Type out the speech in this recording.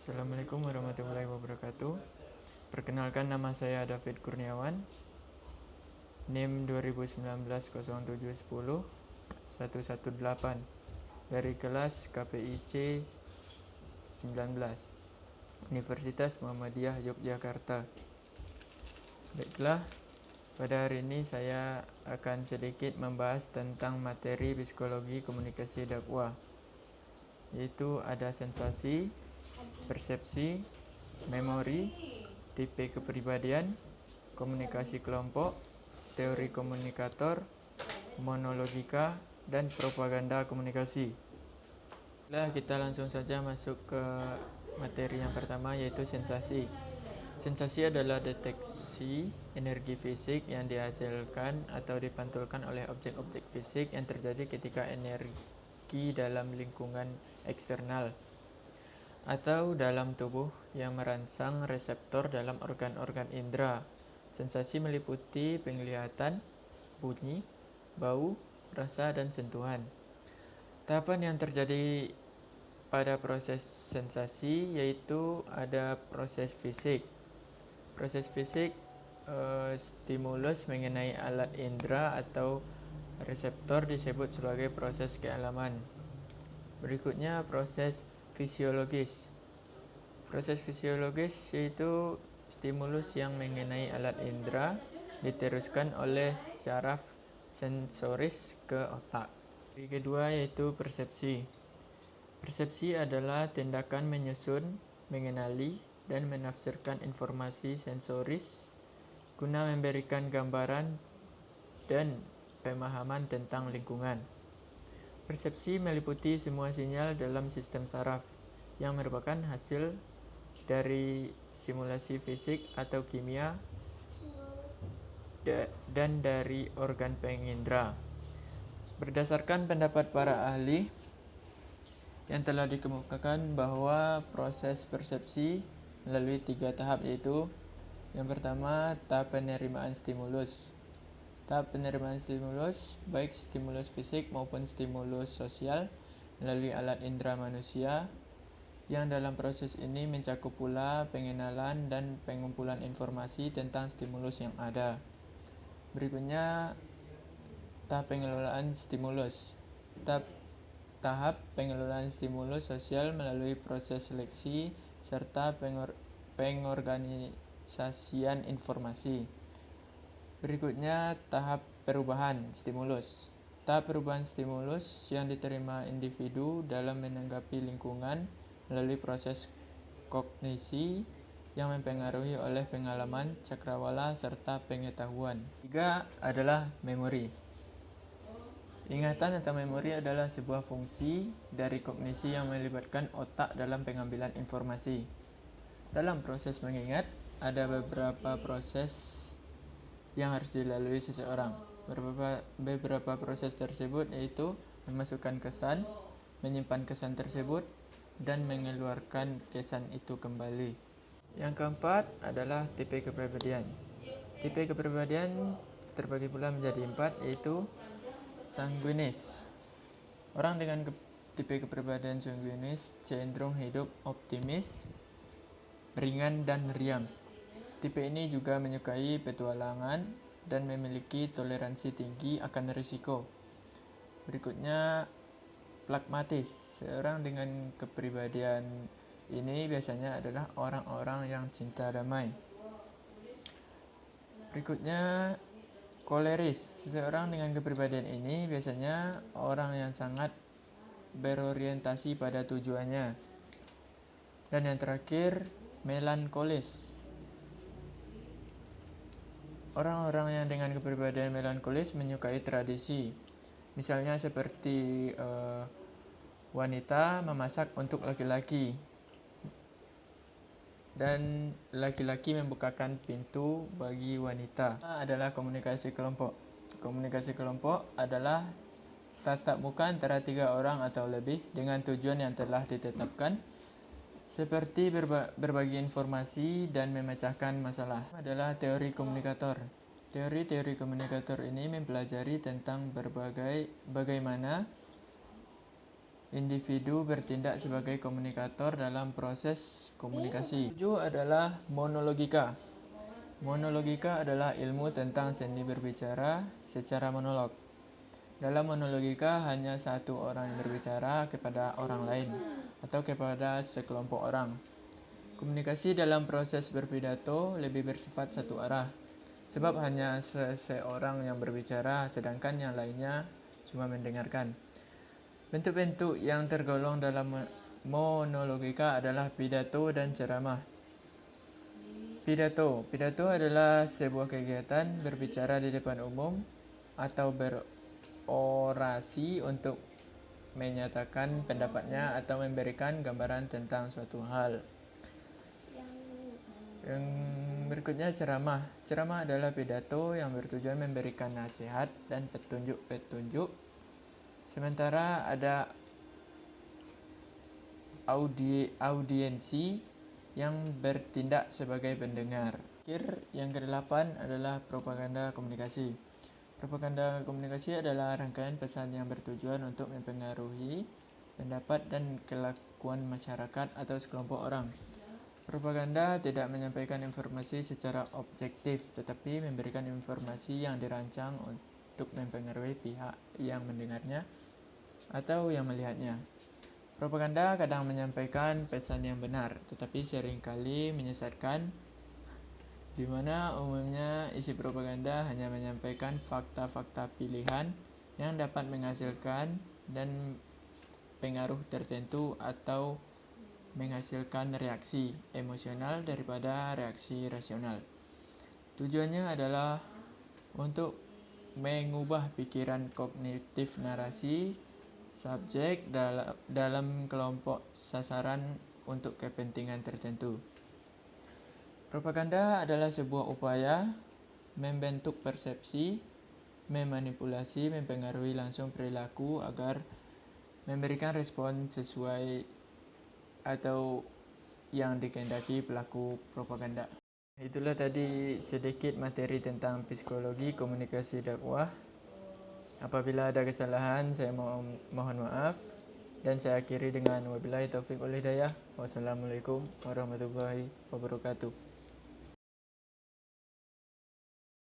Assalamualaikum warahmatullahi wabarakatuh. Perkenalkan, nama saya David Kurniawan, NIM 2019-0710-118 dari kelas KPIC 19 Universitas Muhammadiyah Yogyakarta. Baiklah, pada hari ini saya akan sedikit membahas tentang materi psikologi komunikasi dakwah, yaitu ada sensasi, persepsi, memori, tipe kepribadian, komunikasi kelompok, teori komunikator, monologika, dan propaganda komunikasi. Nah, kita langsung saja masuk ke materi yang pertama, yaitu sensasi. Sensasi adalah deteksi energi fisik yang dihasilkan atau dipantulkan oleh objek-objek fisik yang terjadi ketika energi dalam lingkungan eksternal atau dalam tubuh yang merangsang reseptor dalam organ-organ indera. Sensasi meliputi penglihatan, bunyi, bau, rasa, dan sentuhan. Tahapan yang terjadi pada proses sensasi yaitu ada proses fisik. Proses fisik stimulus mengenai alat indera atau reseptor disebut sebagai proses kealaman. Berikutnya proses fisiologis. Proses fisiologis yaitu stimulus yang mengenai alat indera diteruskan oleh syaraf sensoris ke otak. Yang kedua yaitu persepsi. Persepsi adalah tindakan menyusun, mengenali, dan menafsirkan informasi sensoris guna memberikan gambaran dan pemahaman tentang lingkungan. Persepsi meliputi semua sinyal dalam sistem saraf yang merupakan hasil dari simulasi fisik atau kimia dan dari organ pengindra. Berdasarkan pendapat para ahli yang telah dikemukakan bahwa proses persepsi melalui 3 tahap, yaitu yang pertama, tahap penerimaan stimulus. Tahap penerimaan stimulus, baik stimulus fisik maupun stimulus sosial, melalui alat indera manusia, yang dalam proses ini mencakup pula pengenalan dan pengumpulan informasi tentang stimulus yang ada. Berikutnya, tahap pengelolaan stimulus. Tahap pengelolaan stimulus sosial melalui proses seleksi serta pengorganisasian informasi. Berikutnya, tahap perubahan stimulus. Tahap perubahan stimulus yang diterima individu dalam menanggapi lingkungan melalui proses kognisi yang mempengaruhi oleh pengalaman, cakrawala, serta pengetahuan. Tiga adalah memori. Ingatan atau memori adalah sebuah fungsi dari kognisi yang melibatkan otak dalam pengambilan informasi. Dalam proses mengingat, ada beberapa proses yang harus dilalui seseorang. Beberapa proses tersebut yaitu memasukkan kesan, menyimpan kesan tersebut, dan mengeluarkan kesan itu kembali. Yang keempat adalah tipe kepribadian. Tipe kepribadian terbagi pula menjadi 4, yaitu sanguinis. Orang dengan tipe kepribadian sanguinis cenderung hidup optimis, ringan, dan riang. Tipe ini juga menyukai petualangan dan memiliki toleransi tinggi akan risiko. Berikutnya, pragmatis. Seorang dengan kepribadian ini biasanya adalah orang-orang yang cinta damai. Berikutnya, koleris. Seseorang dengan kepribadian ini biasanya orang yang sangat berorientasi pada tujuannya. Dan yang terakhir, melankolis. Orang-orang yang dengan kepribadian melankolis menyukai tradisi. Misalnya seperti wanita memasak untuk laki-laki dan laki-laki membukakan pintu bagi wanita. Adalah komunikasi kelompok. Komunikasi kelompok adalah tatap muka antara 3 orang atau lebih dengan tujuan yang telah ditetapkan, seperti berbagi informasi dan memecahkan masalah. Adalah teori komunikator. Teori komunikator ini mempelajari tentang bagaimana Individu bertindak sebagai komunikator dalam proses komunikasi. 7 adalah monologika. Monologika adalah ilmu tentang seni berbicara secara monolog. Dalam monologika hanya satu orang yang berbicara kepada orang lain atau kepada sekelompok orang. Komunikasi dalam proses berpidato lebih bersifat satu arah, sebab hanya seseorang yang berbicara sedangkan yang lainnya cuma mendengarkan. Bentuk-bentuk yang tergolong dalam monologika adalah pidato dan ceramah. Pidato adalah sebuah kegiatan berbicara di depan umum atau berorasi untuk menyatakan pendapatnya atau memberikan gambaran tentang suatu hal. Yang berikutnya ceramah. Ceramah adalah pidato yang bertujuan memberikan nasihat dan petunjuk-petunjuk. Sementara ada audiensi yang bertindak sebagai pendengar. Yang ke-8 adalah propaganda komunikasi. Propaganda komunikasi adalah rangkaian pesan yang bertujuan untuk mempengaruhi pendapat dan kelakuan masyarakat atau sekelompok orang. Propaganda tidak menyampaikan informasi secara objektif, tetapi memberikan informasi yang dirancang untuk mempengaruhi pihak yang mendengarnya atau yang melihatnya. Propaganda kadang menyampaikan pesan yang benar, tetapi seringkali menyesatkan, di mana umumnya isi propaganda hanya menyampaikan fakta-fakta pilihan yang dapat menghasilkan dan pengaruh tertentu atau menghasilkan reaksi emosional daripada reaksi rasional. Tujuannya adalah untuk mengubah pikiran kognitif narasi subjek dalam kelompok sasaran untuk kepentingan tertentu. Propaganda adalah sebuah upaya membentuk persepsi, memanipulasi, mempengaruhi langsung perilaku agar memberikan respon sesuai atau yang dikehendaki pelaku propaganda. Itulah tadi sedikit materi tentang psikologi komunikasi dakwah. Apabila ada kesalahan, saya mohon maaf. Dan saya akhiri dengan wabillahi taufiq wal hidayah. Wassalamualaikum warahmatullahi wabarakatuh.